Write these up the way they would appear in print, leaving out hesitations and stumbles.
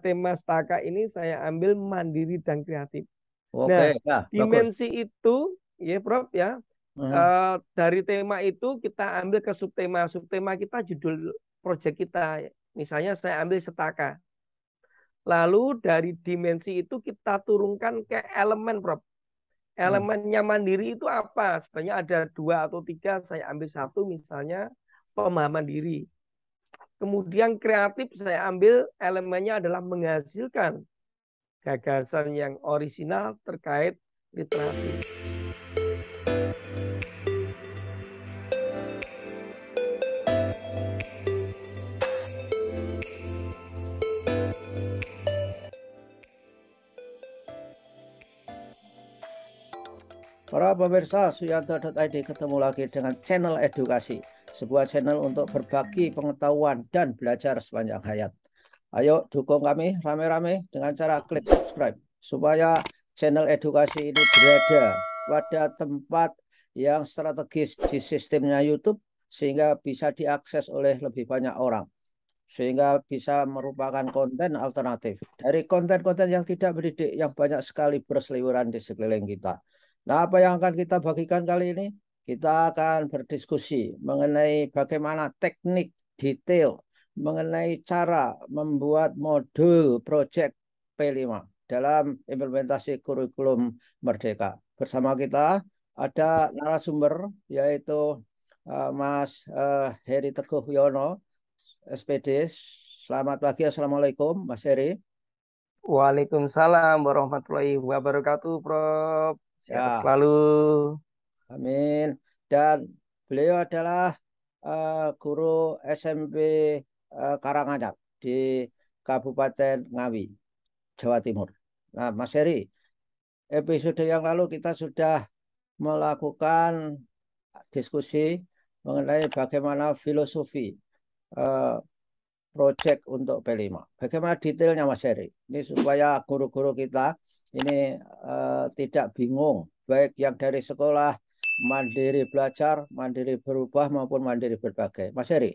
tema Staka ini saya ambil mandiri dan kreatif. Oke, Nah, ya, bagus. dimensi itu, ya Prof ya, Hmm. dari tema itu kita ambil ke subtema. Subtema kita judul proyek kita. Misalnya saya ambil Setaka. Lalu dari dimensi itu kita turunkan ke elemen, Prof. Hmm. Elemennya mandiri itu apa? Sebenarnya ada dua atau tiga, saya ambil satu misalnya pemahaman diri. Kemudian kreatif saya ambil elemennya adalah menghasilkan gagasan yang orisinal terkait literasi. Para pemirsa Suyanto.id, ketemu lagi dengan channel edukasi, sebuah channel untuk berbagi pengetahuan dan belajar sepanjang hayat. Ayo dukung kami rame-rame dengan cara klik subscribe supaya channel edukasi ini berada pada tempat yang strategis di sistemnya YouTube sehingga bisa diakses oleh lebih banyak orang, sehingga bisa merupakan konten alternatif dari konten-konten yang tidak mendidik yang banyak sekali berseliweran di sekeliling kita. Nah, apa yang akan kita bagikan kali ini? Kita akan berdiskusi mengenai bagaimana teknik detail mengenai cara membuat modul proyek P5 dalam implementasi kurikulum Merdeka. Bersama kita ada narasumber yaitu Mas Heri Teguh Yono, SPD. Selamat pagi, Assalamualaikum, Mas Heri. Waalaikumsalam warahmatullahi wabarakatuh, Prof. Sehat Ya, selalu. amin. Dan beliau adalah guru SMP Karanganyar di Kabupaten Ngawi, Jawa Timur. Nah, Mas Heri, episode yang lalu kita sudah melakukan diskusi mengenai bagaimana filosofi eh, proyek untuk P5. Bagaimana detailnya, Mas Heri? Ini supaya guru-guru kita ini tidak bingung, baik yang dari sekolah, mandiri belajar, mandiri berubah maupun mandiri berbagai. Mas Heri?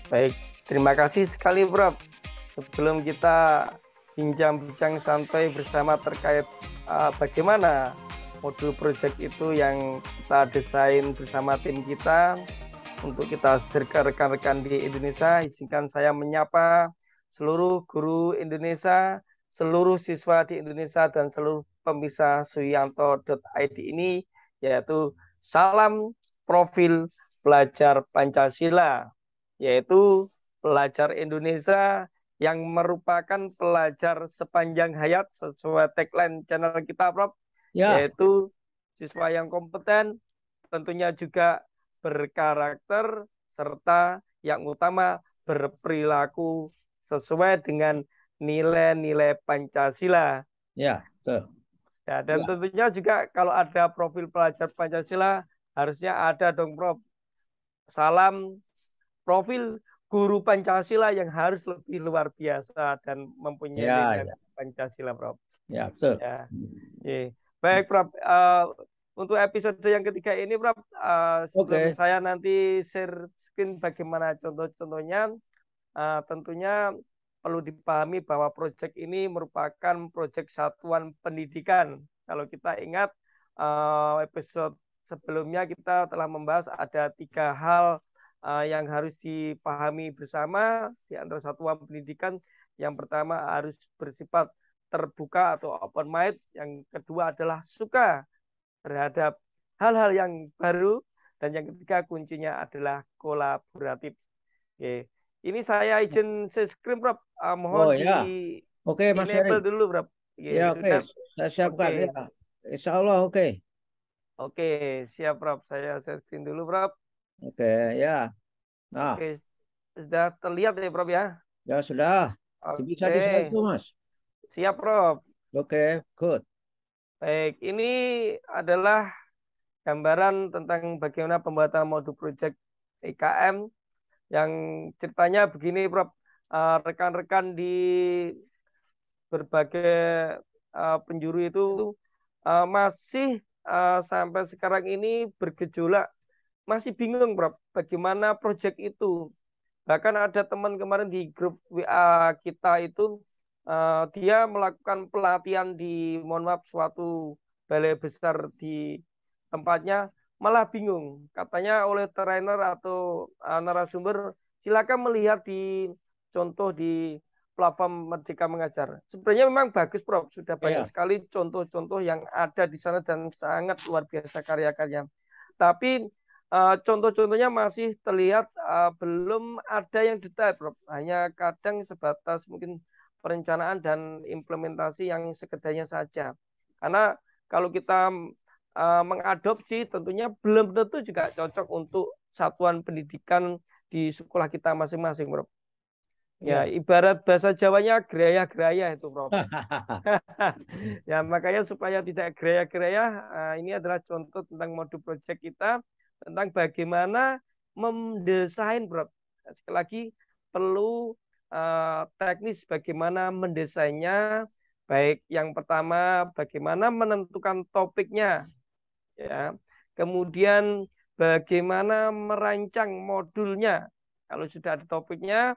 Baik, terima kasih sekali, Prof. Sebelum kita bincang-bincang santai bersama terkait bagaimana modul proyek itu yang kita desain bersama tim kita untuk kita serahkan rekan-rekan di Indonesia, izinkan saya menyapa seluruh guru Indonesia, seluruh siswa di Indonesia, dan seluruh pemirsa Suyanto.id ini, yaitu salam profil pelajar Pancasila, yaitu pelajar Indonesia yang merupakan pelajar sepanjang hayat sesuai tagline channel kita, Prof, Ya, yaitu siswa yang kompeten, tentunya juga berkarakter, serta yang utama berperilaku sesuai dengan nilai-nilai Pancasila. ya, betul. Ya, dan Ya, tentunya juga kalau ada profil pelajar Pancasila, harusnya ada dong, Prof, salam profil guru Pancasila yang harus lebih luar biasa dan mempunyai ya, nilai ya, Pancasila, Prof. ya, betul. Ya, oke. Baik, Prof. Untuk episode yang ketiga ini, Prof, sebelum Oke, saya nanti share screen bagaimana contoh-contohnya, tentunya perlu dipahami bahwa proyek ini merupakan proyek satuan pendidikan. Kalau kita ingat episode sebelumnya kita telah membahas ada tiga hal yang harus dipahami bersama di antara satuan pendidikan. Yang pertama harus bersifat terbuka atau open mind. Yang kedua adalah suka terhadap hal-hal yang baru. Dan yang ketiga kuncinya adalah kolaboratif. Oke. Ini saya izin share screen, Prof. oh Mohon di ya, oke, Mas Heri. enable dulu, Prof. Ya, Oke, oke, sudah. saya siapkan ya. Oke. Insya Allah, oke. Oke, siap, Prof. Saya share screen dulu, Prof. Oke, ya. Nah, Oke, sudah terlihat ya, Prof ya. ya sudah. Bisa Oke, dislike, Mas. siap, Prof. Oke, good. Baik, ini adalah gambaran tentang bagaimana pembuatan modul project IKM yang ceritanya begini, Prof. Rekan-rekan di berbagai penjuru itu masih sampai sekarang ini bergejolak, masih bingung Prof, bagaimana proyek itu. Bahkan ada teman kemarin di grup WA kita itu, dia melakukan pelatihan di, mohon maaf, suatu balai besar di tempatnya, malah bingung. Katanya oleh trainer atau narasumber, silakan melihat di contoh di platform Merdeka Mengajar. Sebenarnya memang bagus, Prof. Sudah banyak Ya. sekali contoh-contoh yang ada di sana dan sangat luar biasa karya-karya. Tapi contoh-contohnya masih terlihat belum ada yang detail, Prof. Hanya kadang sebatas mungkin perencanaan dan implementasi yang sekedarnya saja. Karena kalau kita mengadopsi, tentunya belum tentu juga cocok untuk satuan pendidikan di sekolah kita masing-masing, Prof. Ya, Ya. ibarat bahasa Jawanya geraya-geraya itu, Prof. Ya, makanya supaya tidak geraya-geraya, ini adalah contoh tentang modul project kita, tentang bagaimana mendesain, Bro. Sekali lagi, perlu teknis bagaimana mendesainnya, baik yang pertama bagaimana menentukan topiknya, ya. Kemudian bagaimana merancang modulnya. Kalau sudah ada topiknya,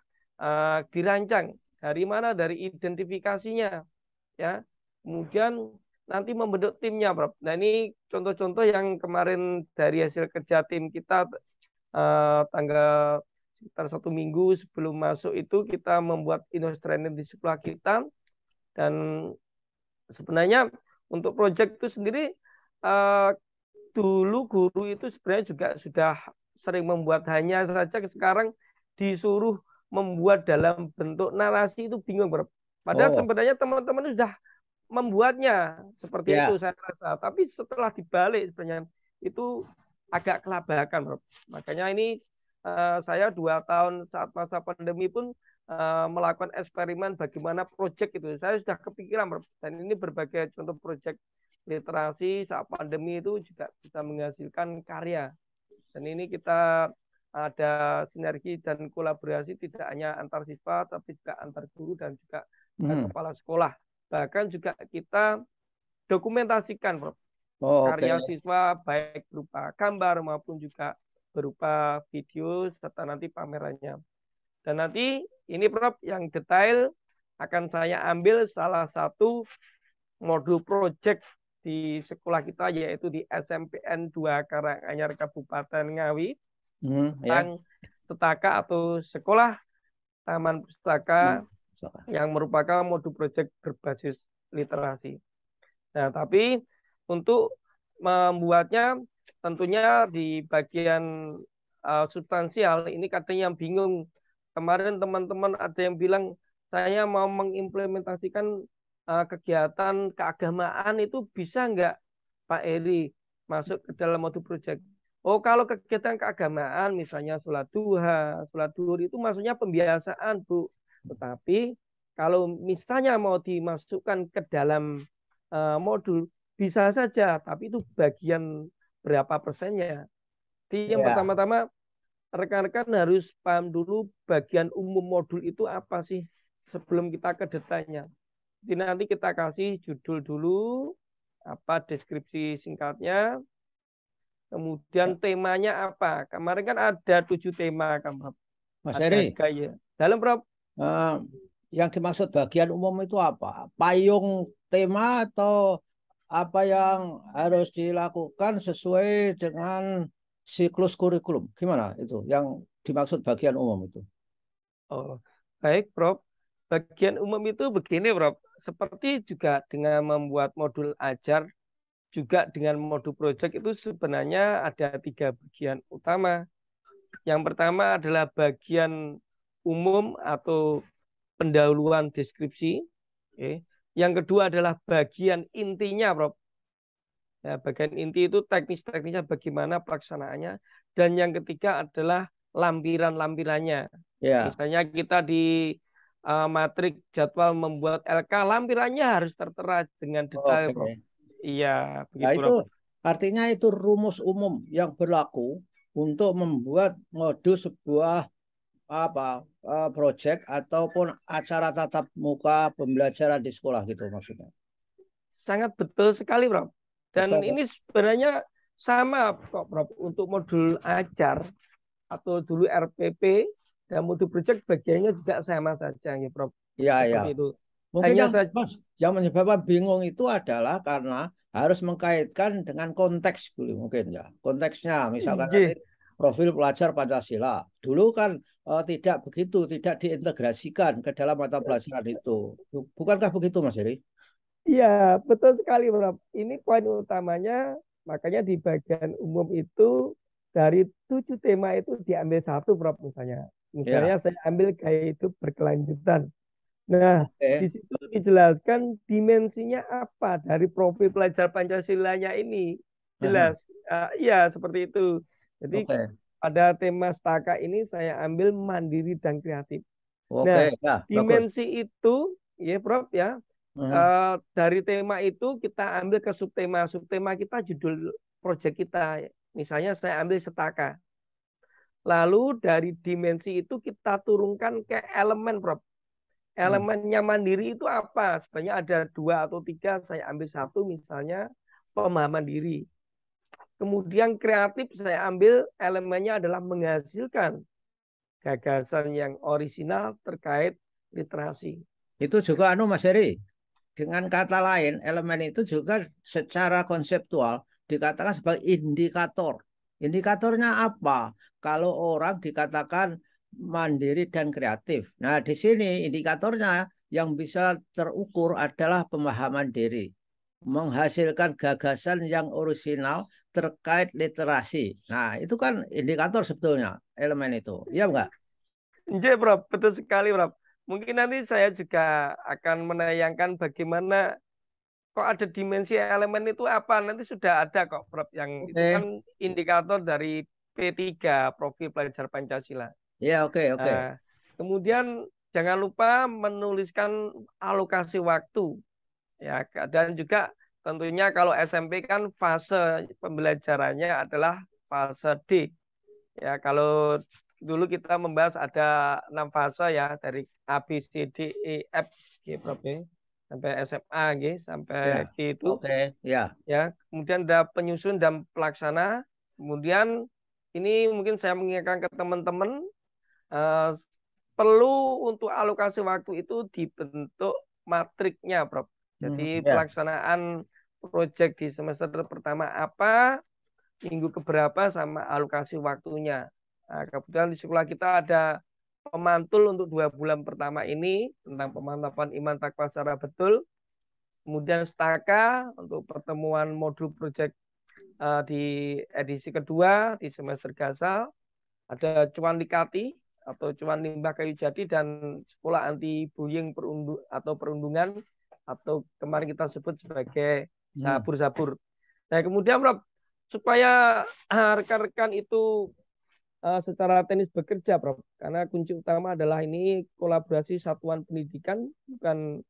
dirancang dari mana, dari identifikasinya, ya. Kemudian nanti membentuk timnya, Prof. Nah, ini contoh-contoh yang kemarin dari hasil kerja tim kita, tanggal sekitar 1 minggu sebelum masuk itu kita membuat inhouse training di sekolah kita. Dan sebenarnya untuk proyek itu sendiri, eh, dulu guru itu sebenarnya juga sudah sering membuat, hanya saja sekarang disuruh membuat dalam bentuk narasi itu bingung, Prof. Padahal Oh, sebenarnya teman-teman sudah membuatnya seperti itu, ya. saya rasa. Tapi setelah dibalik sebenarnya itu agak kelabakan, Bro. Makanya ini saya 2 tahun saat masa pandemi pun melakukan eksperimen bagaimana proyek itu. Saya sudah kepikiran, Bro. Dan ini berbagai contoh proyek literasi saat pandemi itu juga bisa menghasilkan karya. Dan ini kita ada sinergi dan kolaborasi tidak hanya antar siswa, tapi juga antar guru dan juga Hmm. kepala sekolah. Bahkan juga kita dokumentasikan, Prof, Oh, oke. karya siswa baik berupa gambar maupun juga berupa video serta nanti pamerannya. Dan nanti ini, Prof, yang detail akan saya ambil salah satu modul project di sekolah kita, yaitu di SMPN 2 Karanganyar Kabupaten Ngawi, Ya. tentang Setaka atau Sekolah Taman Hmm. Pustaka, So. yang merupakan modul project berbasis literasi. Nah, tapi untuk membuatnya tentunya di bagian substansial ini katanya yang bingung. Kemarin teman-teman ada yang bilang saya mau mengimplementasikan kegiatan keagamaan itu bisa nggak Pak Eri masuk ke dalam modul project. Oh, kalau kegiatan keagamaan misalnya sholat duha, sholat duhur itu maksudnya pembiasaan, Bu. Tetapi kalau misalnya mau dimasukkan ke dalam modul, bisa saja, tapi itu bagian berapa persennya. Jadi yang Ya. pertama-tama rekan-rekan harus paham dulu bagian umum modul itu apa sih sebelum kita ke detailnya. Jadi nanti kita kasih judul dulu, apa deskripsi singkatnya, kemudian temanya apa. Kemarin kan ada 7 tema, kan, Prof. Mas Ada Eri, gaya. Dalam, Prof. eh, yang dimaksud bagian umum itu apa? Payung tema atau apa yang harus dilakukan sesuai dengan siklus kurikulum? Gimana itu? Yang dimaksud bagian umum itu? Oh, baik, Prof. Bagian umum itu begini, Prof. Seperti juga dengan membuat modul ajar, juga dengan modul project itu sebenarnya ada 3 bagian utama. Yang pertama adalah bagian umum atau pendahuluan deskripsi. Oke. Yang kedua adalah bagian intinya, Prof. Ya, bagian inti itu teknis-teknisnya bagaimana pelaksanaannya. Dan yang ketiga adalah lampiran-lampirannya. Ya, Misalnya kita di matrik jadwal membuat LK, lampirannya harus tertera dengan detail, oke. Prof. Iya, Nah, begitu, itu Prof. artinya itu rumus umum yang berlaku untuk membuat modul sebuah apa project ataupun acara tatap muka pembelajaran di sekolah gitu maksudnya. Sangat betul sekali, Prof. Dan Betul. ini sebenarnya sama kok Prof untuk modul ajar atau dulu RPP dan modul project bagiannya juga sama saja ya Prof. Iya, iya. Seperti itu. Mungkin Hanya yang saja Mas, yang menyebabkan bingung itu adalah karena harus mengkaitkan dengan konteks dulu mungkin ya. Konteksnya misalkan nanti nggih. profil pelajar Pancasila. Dulu kan tidak begitu, tidak diintegrasikan ke dalam mata pelajaran itu. Bukankah begitu Mas Heri? Iya, betul sekali, Prof. Ini poin utamanya, makanya di bagian umum itu dari 7 tema itu diambil satu, Prof. Misalnya. Ya, Misalnya saya ambil gaya hidup berkelanjutan. Nah, di oke. situ dijelaskan dimensinya apa dari profil pelajar Pancasilanya ini. Aha, Jelas. Iya, seperti itu. Jadi oke. pada tema staka ini saya ambil mandiri dan kreatif. Oke, Nah, ya, bagus. dimensi itu, ya Prof ya, Mhm, dari tema itu kita ambil ke subtema. Subtema kita judul proyek kita. Misalnya saya ambil setaka. Lalu dari dimensi itu kita turunkan ke elemen, Prof. mhm. Elemennya mandiri itu apa? Sebenarnya ada 2 atau 3, saya ambil satu misalnya pemahaman diri. Kemudian kreatif saya ambil elemennya adalah menghasilkan gagasan yang orisinal terkait literasi. Itu juga Mas Heri. Dengan kata lain, elemen itu juga secara konseptual dikatakan sebagai indikator. Indikatornya apa? Kalau orang dikatakan mandiri dan kreatif. Nah, di sini indikatornya yang bisa terukur adalah pemahaman diri, menghasilkan gagasan yang orisinal terkait literasi. Nah, itu kan indikator sebetulnya elemen itu. Iya enggak? Iya, Prof. Betul sekali, Prof. Mungkin nanti saya juga akan menayangkan bagaimana kok ada dimensi elemen itu apa. Nanti sudah ada kok, Prof. Yang itu Oke. kan indikator dari P3, Profil Pelajar Pancasila. Iya, oke, oke. Nah, kemudian jangan lupa menuliskan alokasi waktu. Ya, dan juga tentunya kalau SMP kan fase pembelajarannya adalah fase D. Ya, kalau dulu kita membahas ada 6 fase ya dari A, B, C, D, E, F, G, Prof. Ya. Sampai SMA, G, sampai Ya, G itu. oke, ya. Ya, kemudian ada penyusun dan pelaksana. Kemudian ini mungkin saya mengingatkan ke teman-teman eh, perlu untuk alokasi waktu itu dibentuk matriknya, Prof. Jadi Ya. pelaksanaan proyek di semester pertama apa, minggu keberapa sama alokasi waktunya. Nah, kebetulan di sekolah kita ada pemantul untuk 2 bulan pertama ini tentang pemantapan iman takwa secara betul. Kemudian staka untuk pertemuan modul proyek di edisi kedua di semester gasal. Ada cuan likati atau cuan limbah kayu jati dan sekolah anti bullying atau perundungan atau kemarin kita sebut sebagai Hmm. sabur-sabur. Nah, kemudian Prof, supaya rekan-rekan itu secara teknis bekerja, Prof. Karena kunci utama adalah ini kolaborasi satuan pendidikan, bukan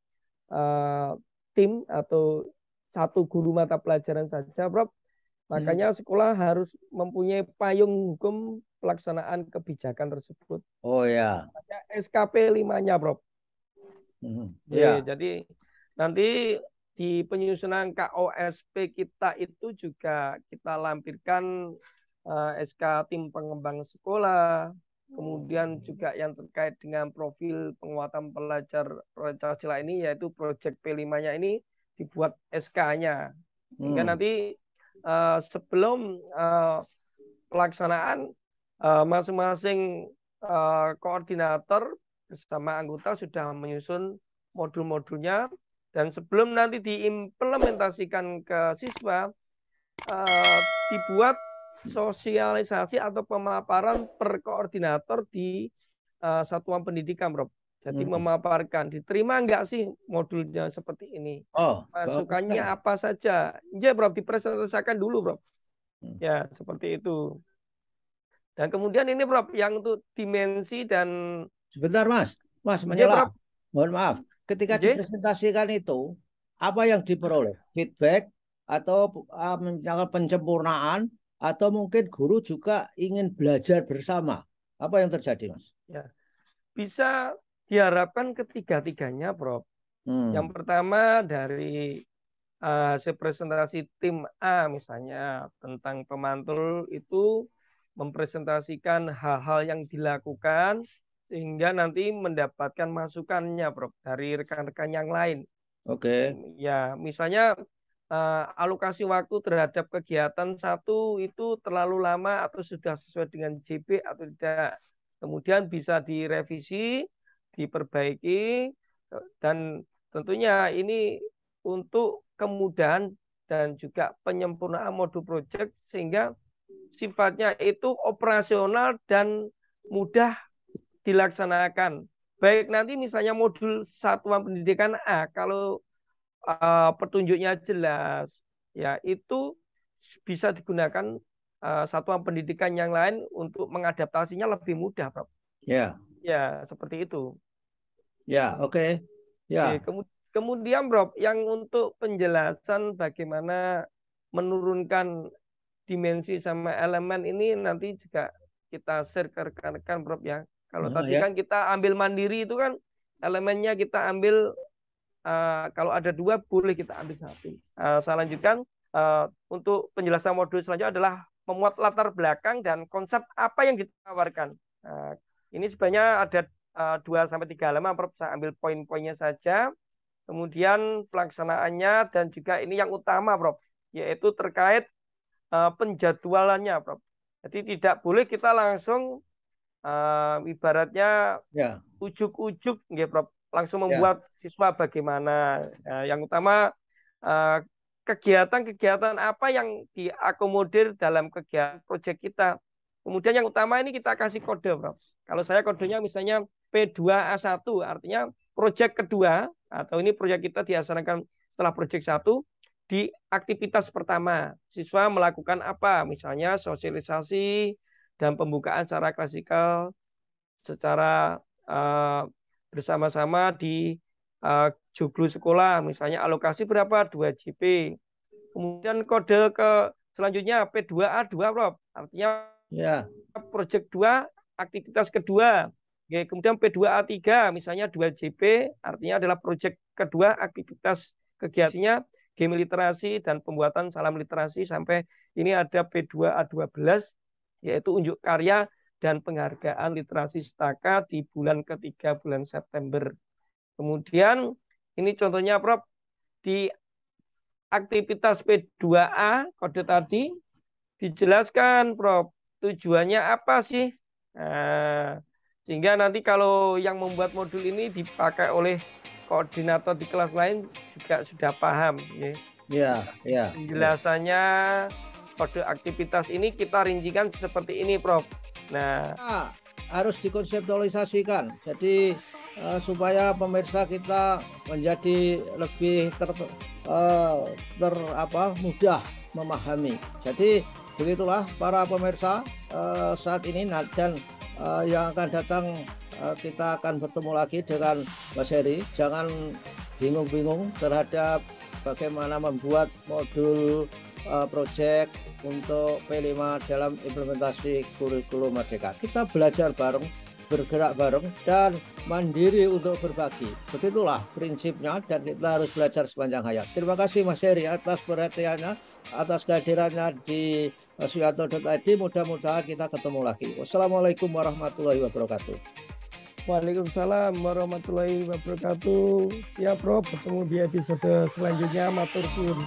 uh, tim atau satu guru mata pelajaran saja, Prof. Hmm. Makanya sekolah harus mempunyai payung hukum pelaksanaan kebijakan tersebut. Oh ya. SKP 5-nya, Prof. Ya. Jadi nanti di penyusunan KOSP kita itu juga kita lampirkan SK tim pengembang sekolah, kemudian juga yang terkait dengan profil penguatan pelajar Pancasila ini yaitu proyek P5-nya ini dibuat SK-nya. Hingga Hmm. nanti sebelum pelaksanaan masing-masing koordinator bersama anggota sudah menyusun modul-modulnya dan sebelum nanti diimplementasikan ke siswa dibuat sosialisasi atau pemaparan per koordinator di satuan pendidikan, Prof. Jadi Hmm. memaparkan, diterima nggak sih modulnya seperti ini? Oh, bagus Masukannya sekali. apa saja? Ya, Prof, dipresentasikan dulu, Prof. Hmm. Ya, seperti itu. Dan kemudian ini, Prof, yang untuk dimensi dan Sebentar, Mas. Mas ya, menyela. Prof. Mohon maaf. Ketika Ya, dipresentasikan itu, apa yang diperoleh? Feedback atau misalkan penyempurnaan atau mungkin guru juga ingin belajar bersama? Apa yang terjadi, Mas? ya. Bisa diharapkan ketiga-tiganya, Prof. Yang Hmm. pertama dari hasil presentasi tim A misalnya tentang pemantul itu mempresentasikan hal-hal yang dilakukan sehingga nanti mendapatkan masukannya, Prof, dari rekan-rekan yang lain. Oke. Ya, misalnya alokasi waktu terhadap kegiatan satu itu terlalu lama atau sudah sesuai dengan JP atau tidak. Kemudian bisa direvisi, diperbaiki, dan tentunya ini untuk kemudahan dan juga penyempurnaan modul project sehingga sifatnya itu operasional dan mudah dilaksanakan. Baik nanti misalnya modul satuan pendidikan A, kalau petunjuknya jelas, ya itu bisa digunakan satuan pendidikan yang lain untuk mengadaptasinya lebih mudah, Prof. Ya. Ya, seperti itu. Ya, oke. Ya. Kemudian, Prof, yang untuk penjelasan bagaimana menurunkan dimensi sama elemen ini nanti juga kita share ke rekan-rekan, Prof, ya. Kalau tadi Ya. kan kita ambil mandiri itu kan elemennya kita ambil kalau ada dua boleh kita ambil satu. Saya lanjutkan untuk penjelasan modul selanjutnya adalah memuat latar belakang dan konsep apa yang ditawarkan. Ini sebenarnya ada 2-3 halaman, Prof. Saya ambil poin-poinnya saja. Kemudian pelaksanaannya dan juga ini yang utama, Prof, yaitu terkait penjadwalannya, Prof. Jadi tidak boleh kita langsung ibaratnya Ya. ujuk-ujuk, Prof, langsung Ya. membuat siswa bagaimana. Yang utama kegiatan-kegiatan apa yang diakomodir dalam kegiatan proyek kita. Kemudian yang utama ini kita kasih kode, Prof. Kalau saya kodenya misalnya P2A1, artinya proyek kedua, atau ini proyek kita dilaksanakan setelah proyek 1, di aktivitas pertama. Siswa melakukan apa? Misalnya sosialisasi dan pembukaan secara klasikal, secara bersama-sama di joglo sekolah, misalnya alokasi berapa? 2 JP. Kemudian kode ke selanjutnya P2A2, Prof. Artinya Ya. proyek 2, aktivitas kedua. Oke, kemudian P2A3, misalnya 2 JP, artinya adalah proyek kedua, aktivitas kegiatannya game literasi dan pembuatan salam literasi, sampai ini ada P2A12, yaitu unjuk karya dan penghargaan literasi Staka di bulan ketiga bulan September. Kemudian ini contohnya, Prof, di aktivitas P2A kode tadi dijelaskan, Prof, tujuannya apa sih? Sehingga nanti kalau yang membuat modul ini dipakai oleh koordinator di kelas lain juga sudah paham. Ya. Penjelasannya kode aktivitas ini kita rincikan seperti ini, Prof. Nah, harus dikonseptualisasikan. Jadi supaya pemirsa kita menjadi lebih mudah memahami. Jadi begitulah para pemirsa saat ini, dan yang akan datang kita akan bertemu lagi dengan Mas Heri. Jangan bingung-bingung terhadap bagaimana membuat modul project untuk P5 dalam implementasi kurikulum Merdeka. Kita belajar bareng, bergerak bareng, dan mandiri untuk berbagi. Begitulah prinsipnya, dan kita harus belajar sepanjang hayat. Terima kasih Mas Heri atas perhatiannya, atas kehadirannya di suyanto.id. Mudah-mudahan kita ketemu lagi. Wassalamualaikum warahmatullahi wabarakatuh. Waalaikumsalam warahmatullahi wabarakatuh. Siap, Prof, bertemu di episode selanjutnya. Matur suwun.